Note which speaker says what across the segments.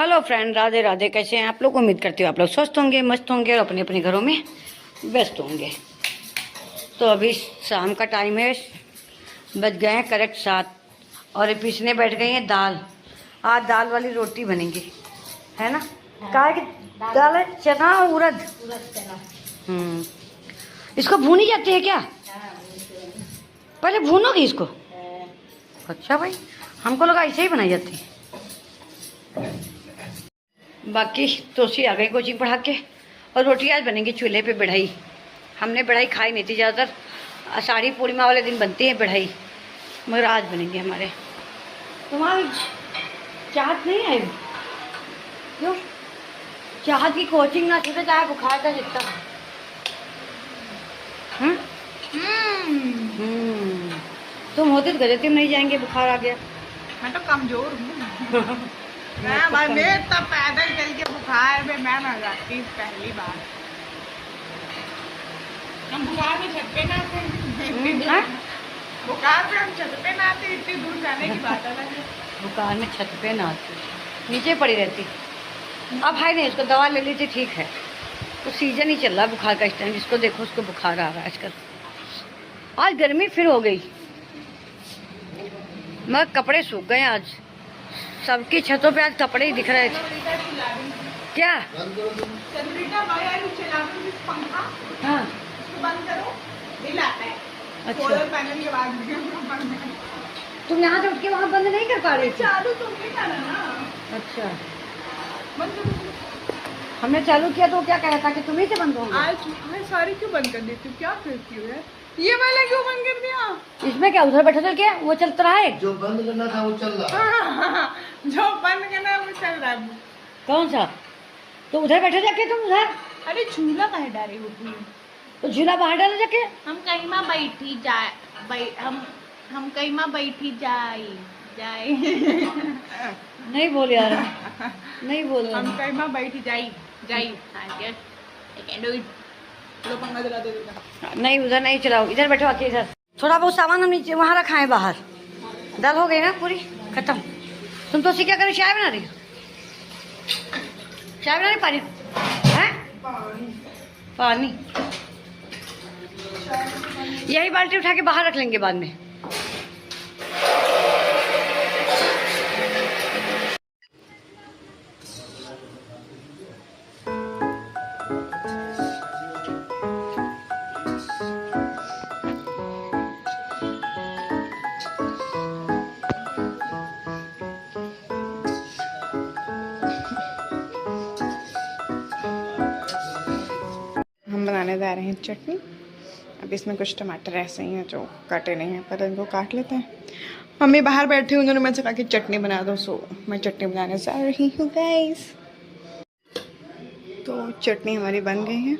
Speaker 1: Hello friend, Radhe Radhe. कैसे हैं आप लोग? उम्मीद करती हूँ आप लोग स्वस्थ होंगे, मस्त होंगे और अपने अपने घरों में व्यस्त होंगे। तो अभी शाम का टाइम है, बज गए हैं करेक्ट 7 और ये पीसने बैठ गई हैं दाल। आज दाल वाली रोटी बनेगी, है ना? काय की दाल है? चना और उड़द। इसको भूनी जाती है क्या? पहले भूनोगी इसको? अच्छा भाई, हमको लगा ऐसे ही बनाई जाती है। बाकी तोसी आ गई कोचिंग पढ़ा के और रोटी आज बनेंगी चूल्हे पे बढ़ाई। हमने बढ़ाई खाई नहीं थी ज़्यादातर, आषाढ़ी पूर्णिमा वाले दिन बनती है बढ़ाई, मगर आज बनेंगे हमारे। तुम्हारी चाहत नहीं आई क्यों? चाहत की कोचिंग ना छूटे, चाहे बुखार का जितना। तुम होते तो गए थे, नहीं जाएंगे, बुखार आ गया।
Speaker 2: मैं तो कमजोर हूँ। मैं तब पैदल चल के बुखार में मैं मर जाती पहली बार। हम बुखार में छत पे ना आते, बुखार में हम छत पे ना आते, इतनी दूर जाने की बात अलग है।
Speaker 1: बुखार में छत पे ना आती, नीचे पड़ी रहती। अब है नहीं, उसको दवा ले ली थी, ठीक है। तो सीजन ही चल रहा है बुखार का इस टाइम, जिसको देखो उसको बुखार आ रहा है आजकल। आज गर्मी फिर हो गई, मगर कपड़े सूख गए आज। सबकी छतों पे आज कपड़े ही दिख रहे थे। क्या? हाँ, अच्छा। तुम यहाँ से उठ के वहाँ बंद नहीं कर पा रही थी?
Speaker 2: चालू तो नहीं था ना।
Speaker 1: अच्छा, हमने चालू किया तो क्या कहा था कि तुम्ही से बंद होगा?
Speaker 2: आज मैं सारी क्यों बंद कर देती हूँ? क्या करती हूँ यार? ये वाला क्यों बंद कर दिया?
Speaker 1: इसमें क्या, उधर बैठा चल क्या वो चलता रहा है?
Speaker 3: जो बंद करना था वो चल रहा है।
Speaker 2: जो बंद करना वो चल रहा है।
Speaker 1: कौन सा? तो उधर बैठे जाके तुम उधर।
Speaker 2: अरे झूला काहे डाली होती?
Speaker 1: तो झूला बाहर डाला जाके।
Speaker 2: हम कहीं माँ बैठी जाए, हम कहीं माँ बैठी जाए
Speaker 1: नहीं बोल यार, नहीं बोल।
Speaker 2: हम कहीं माँ बैठी जाई I can do it। लो पंखा जला दे बेटा।
Speaker 1: नहीं, उधर नहीं चलाओ, इधर बैठो आके इधर। थोड़ा बहुत सामान हम नीचे वहाँ रखा है बाहर। दाल हो गई ना पूरी खत्म। तुम तो क्या करो, चाय बना रही हो? चाय बना रही? पानी है? पानी यही बाल्टी उठा के बाहर रख लेंगे बाद में।
Speaker 2: हम बनाने जा रहे हैं चटनी। अब इसमें कुछ टमाटर ऐसे ही हैं जो काटे नहीं हैं, पर इनको काट लेते हैं। मम्मी बाहर बैठी हुई, उन्होंने मुझसे कहा कि चटनी बना दो, सो मैं चटनी बनाने जा रही हूँ गाइस। तो चटनी हमारी बन गई है,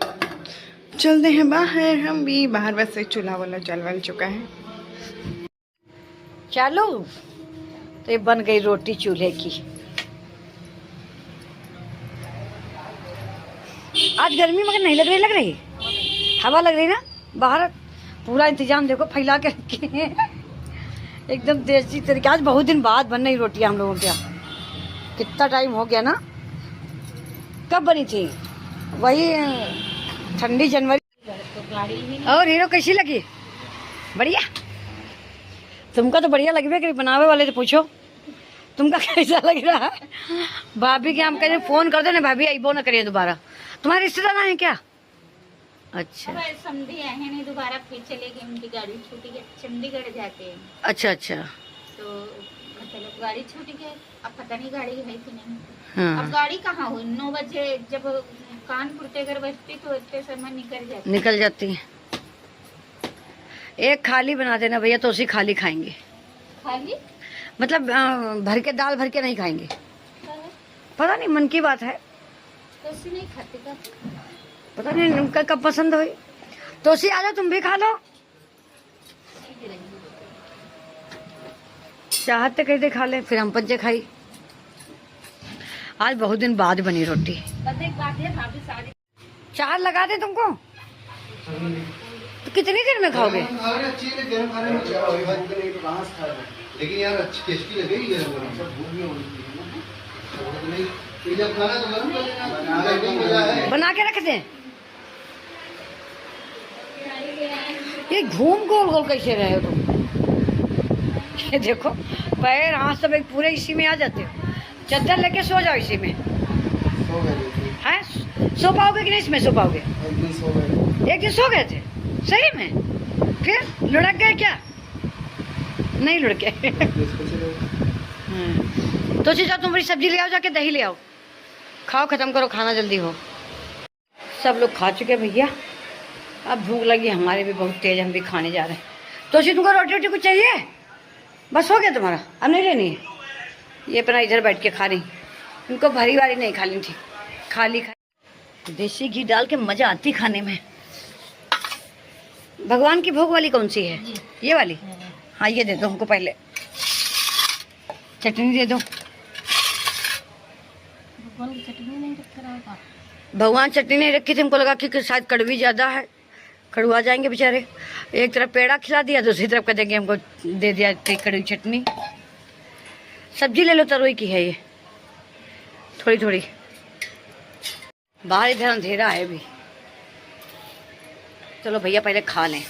Speaker 2: चलते हैं बाहर। हम भी बाहर, वैसे चूल्हा वाला जल चुका है।
Speaker 1: चालू तो ये बन गई रोटी चूल्हे की। आज गर्मी मगर नहीं लग रही, हवा लग रही ना बाहर। पूरा इंतजाम देखो फैला के रखे हैं एकदम देसी तरीके। आज बहुत दिन बाद बन रही रोटी हम लोगों के यहाँ। कितना टाइम हो गया ना? कब बनी थी? वही ठंडी जनवरी। और हीरो कैसी लगी? बढ़िया। तुमका तो बढ़िया लगे, कहीं बनावे वाले से पूछो तुमका कैसा लग रहा है। भाभी के हम कहें फ़ोन कर दो ना, भाभी आइबो ना करिए दोबारा। तुम्हारे रिश्तेदार है क्या? अच्छा,
Speaker 4: समझी है नहीं, दोबारा फिर चलेगी, उनकी गाड़ी छूटी है, चंडीगढ़ जाते हैं।
Speaker 1: अच्छा अच्छा।
Speaker 4: तो मतलब गाड़ी छूटी है, अब पता नहीं गाड़ी है कि नहीं।
Speaker 1: हाँ,
Speaker 4: अब गाड़ी कहाँ हुई? 9 बजे जब कानपुर के घर बजती तो इतने समय निकल जाती है। एक खाली बना देना भैया, तो उसी खाली खाएंगे। खाली
Speaker 1: मतलब भर के, दाल भर के नहीं खाएंगे। पता नहीं, मन की बात है।
Speaker 4: तो उसी नहीं खाते का,
Speaker 1: पता नहीं उनका कब पसंद हुई। तो उसी आ जाओ, तुम भी खा लो। चाहते कहते खा ले, फिर हम पंचे खाई। आज बहुत दिन बाद बनी रोटी।
Speaker 4: बस एक बात है, भाभी सारी
Speaker 1: चार लगा दे तुमको, तो कितनी देर में खाओगे?
Speaker 3: लेकिन यार अच्छी टेस्टी लगेगी। जब खाना तो गरम कर देना,
Speaker 1: बना के रख दें। ये घूम गोल गोल कैसे रहे हो तुम? ये देखो पैर हाथ सब एक पूरे इसी में आ जाते हो। चादर लेके सो जाओ इसी में।
Speaker 3: सो गए
Speaker 1: हैं? सो पाओगे कि नहीं इसमें सो पाओगे?
Speaker 3: एक दिन सो गए।
Speaker 1: एक दिन सो गए थे सही में? फिर लुढ़क गए क्या? नहीं लुढ़के। तो चीज़ तुम बड़ी सब्जी ले आओ, जाके दही ले आओ, खाओ, खत्म करो खाना, जल्दी हो। सब लोग खा चुके भैया, अब भूख लगी हमारे भी बहुत तेज, हम भी खाने जा रहे हैं। तो चीज़ तुमको रोटी वोटी कुछ चाहिए? बस हो गया तुम्हारा, अब नहीं लेनी है? ये अपना इधर बैठ के खा रही, इनको भरी वाली नहीं खानी थी, खाली खा। देसी घी डाल के मज़ा आती खाने में। भगवान की भोग वाली कौन सी है? ये वाली? हाँ ये दे दो हमको, पहले चटनी दे दो। भगवान चटनी नहीं रखी थी, हमको लगा कि शायद कड़वी ज़्यादा है, कड़वा जाएंगे बेचारे। एक तरफ पेड़ा खिला दिया, दूसरी तरफ कह देंगे हमको दे दिया कड़वी चटनी। सब्जी ले लो, तरोई की है ये, थोड़ी थोड़ी। बाहर इधर अंधेरा है भी। चलो भैया पहले खा लें।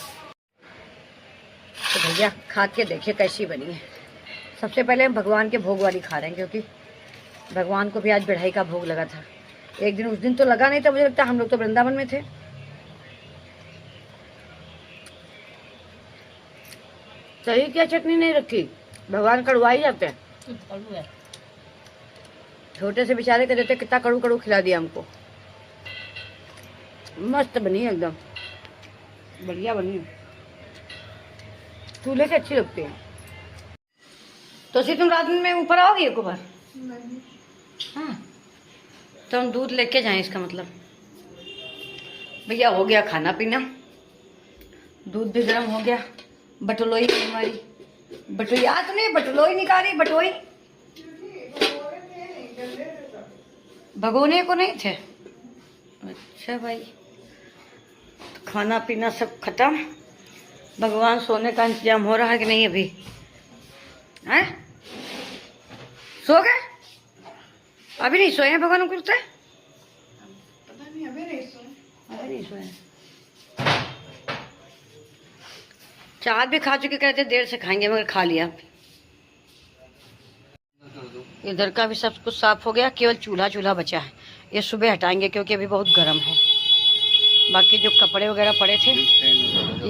Speaker 1: तो भैया खा के देखिए कैसी बनी है। सबसे पहले हम भगवान के भोग वाली खा रहे हैं, क्योंकि भगवान को भी आज बढ़ाई का भोग लगा था। एक दिन उस दिन तो लगा नहीं था, मुझे लगता हम लोग तो वृंदावन में थे। सही क्या चटनी नहीं रखी? भगवान कड़वा ही जाते हैं। छोटे से बेचारे के देते, कितना कड़ू कड़ू खिला दिया हमको। मस्त बनी है, एकदम बढ़िया बनी है, चूल्हे से अच्छी लगती है। तो तुम रात में ऊपर आओगी एक बार? हाँ तो हम दूध लेके जाएं, इसका मतलब। भैया हो गया खाना पीना, दूध भी गर्म हो गया। बटलोई हमारी, बटोई आज तो नहीं, बटलोई निकाली, बटोई भगोने को नहीं थे। अच्छा भाई, तो खाना पीना सब खत्म। भगवान सोने का इंतजाम हो रहा है कि नहीं अभी? हैं? सो गए? अभी नहीं सोए हैं भगवान कुर्ते?
Speaker 2: पता नहीं, अभी नहीं सोए।
Speaker 1: चाट भी खा चुके, कहते देर से खाएंगे, मगर खा लिया। इधर का भी सब कुछ साफ हो गया, केवल चूल्हा चूल्हा बचा है। ये सुबह हटाएंगे क्योंकि अभी बहुत गर्म है। बाकी जो कपड़े वगैरह पड़े थे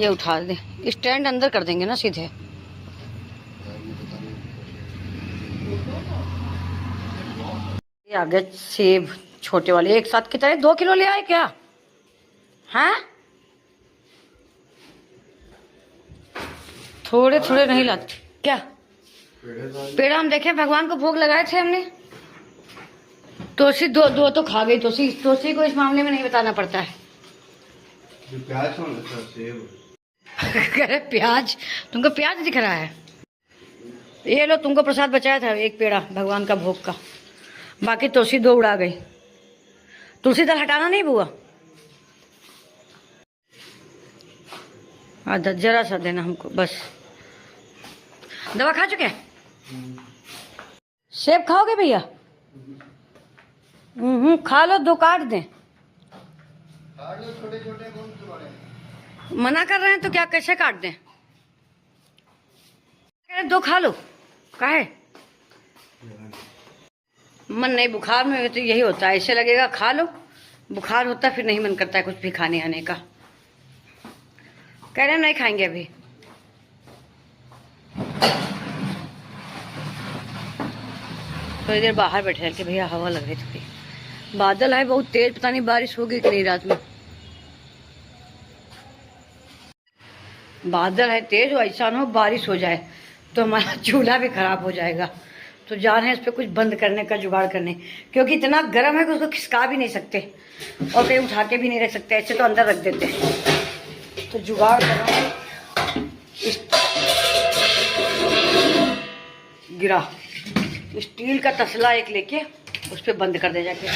Speaker 1: ये उठा दें, स्टैंड अंदर कर देंगे ना सीधे। ये आ गए सेब छोटे वाले, एक साथ कितने? 2 किलो ले आए क्या? हैं? थोड़े थोड़े नहीं लाते क्या? पेड़ा हम देखे, भगवान को भोग लगाए थे हमने। तोसी दो तो खा गई। तोसी को इस मामले में नहीं बताना पड़ता है।
Speaker 3: प्याज कौन लेता है? सेब।
Speaker 1: कह रहे प्याज, तुमको प्याज दिख रहा है? ये लो, तुमको प्रसाद बचाया था एक पेड़ा भगवान का भोग का, बाकी तुलसी 2 उड़ा गई। तुलसी दल हटाना नहीं बुआ? आधा जरा सा देना हमको बस। दवा खा चुके? सेब खाओगे भैया? खा लो, 2 काट दें।
Speaker 3: छोटे छोटे कौन से बड़े?
Speaker 1: मना कर रहे हैं तो क्या, कैसे काट दें? 2 खा लो। काहे मन नहीं? बुखार में तो यही होता है, ऐसे लगेगा खा लो, बुखार होता फिर नहीं मन करता है कुछ भी खाने आने का। कह रहे नहीं खाएंगे अभी। थोड़ी देर बाहर बैठे रह के भैया, हवा लग रही थी। बादल है बहुत तेज, पता नहीं बारिश होगी कि नहीं रात में। बादल है तेज, ऐसा ना हो बारिश हो जाए तो हमारा चूल्हा भी खराब हो जाएगा। तो जा रहे हैं इस पर कुछ बंद करने का जुगाड़ करने, क्योंकि इतना गर्म है कि उसको खिसका भी नहीं सकते और कहीं उठा के भी नहीं रख सकते, ऐसे तो अंदर रख देते हैं। तो जुगाड़ करो। गिरा स्टील का तसला एक लेके उस पर बंद कर दे जाके,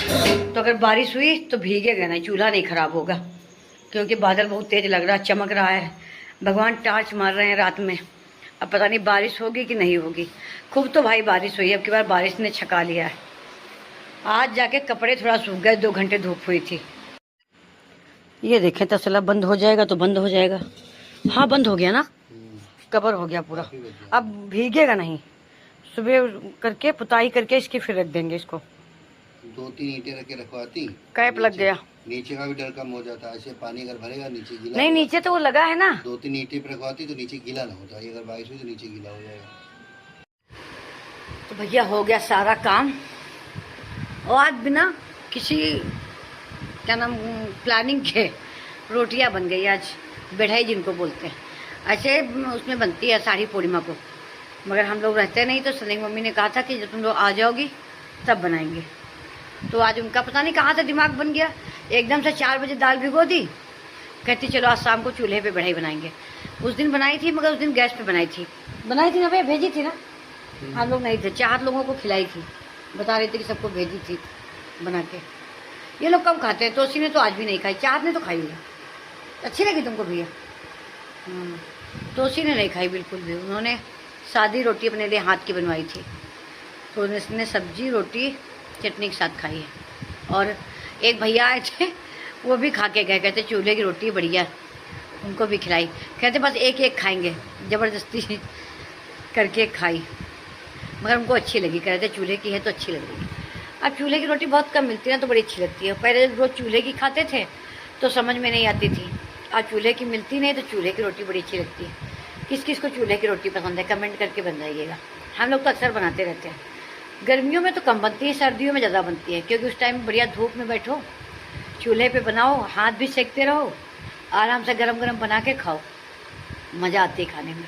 Speaker 1: तो अगर बारिश हुई तो भीगेगा नहीं, चूल्हा नहीं खराब होगा। क्योंकि बादल बहुत तेज लग रहा है, चमक रहा है, भगवान टार्च मार रहे हैं रात में। अब पता नहीं बारिश होगी कि नहीं होगी। खूब तो भाई बारिश हुई, अब की बार बारिश ने छका लिया है। आज जाके कपड़े थोड़ा सूख गए, 2 घंटे धूप हुई थी। ये देखें तसला बंद हो जाएगा तो बंद हो जाएगा। हाँ बंद हो गया ना, कवर हो गया पूरा, अब भीगेगा नहीं। सुबह करके पुताई करके इसकी फिर रख देंगे इसको।
Speaker 3: 2-3 ईंटें रख के रखवाती,
Speaker 1: कैप लग गया।
Speaker 3: नीचे का भी डर कम हो जाता है। ऐसे पानी अगर भरेगा नीचे गीला
Speaker 1: नहीं नीचे तो वो लगा है ना।
Speaker 3: 2-3 ईंटें पे रखवाती तो नीचे गीला ना होता, अगर बारिश हुई तो नीचे गीला हो जाएगा।
Speaker 1: तो भैया हो गया सारा काम, और आज बिना किसी क्या नाम प्लानिंग के रोटियां बन गई आज, बेढ़ाई जिनको बोलते हैं। ऐसे उसमें बनती है साड़ी पूर्णिमा को, मगर हम लोग रहते नहीं तो सनी मम्मी ने कहा था कि जब तुम लोग आ जाओगी तब बनाएंगे। तो आज उनका पता नहीं कहाँ से दिमाग बन गया, एकदम से 4 बजे दाल भिगो दी, कहती चलो आज शाम को चूल्हे पे बढ़ाई बनाएंगे। उस दिन बनाई थी मगर उस दिन गैस पे बनाई थी ना भैया, भेजी थी ना। हम लोग नहीं थे, 4 लोगों को खिलाई थी, बता रही थी कि सबको भेजी थी बना के। ये लोग कम खाते हैं, तोसी ने तो आज भी नहीं खाई, 4 ने तो खाई है। अच्छी लगी तुमको भैया? तोसी ने नहीं खाई बिल्कुल भी, उन्होंने सादी रोटी अपने लिए हाथ की बनवाई थी, तो उसने सब्जी रोटी चटनी के साथ खाई है। और एक भैया आए थे, वो भी खा के गए, कहते चूल्हे की रोटी बढ़िया, उनको भी खिलाई। कहते बस एक खाएंगे, ज़बरदस्ती करके खाई, मगर उनको अच्छी लगी, कह रहे थे चूल्हे की है तो अच्छी लग रही है। अब चूल्हे की रोटी बहुत कम मिलती है ना, तो बड़ी अच्छी लगती है। पहले रोज़ चूल्हे की खाते थे तो समझ में नहीं आती थी, आज चूल्हे की मिलती नहीं तो चूल्हे की रोटी बड़ी अच्छी लगती है। किस किस को चूल्हे की रोटी पसंद है कमेंट करके बताइएगा। हम लोग तो अक्सर बनाते रहते हैं, गर्मियों में तो कम बनती है, सर्दियों में ज़्यादा बनती है, क्योंकि उस टाइम बढ़िया धूप में बैठो, चूल्हे पे बनाओ, हाथ भी सेकते रहो, आराम से गरम गरम बना के खाओ, मज़ा आती है खाने में।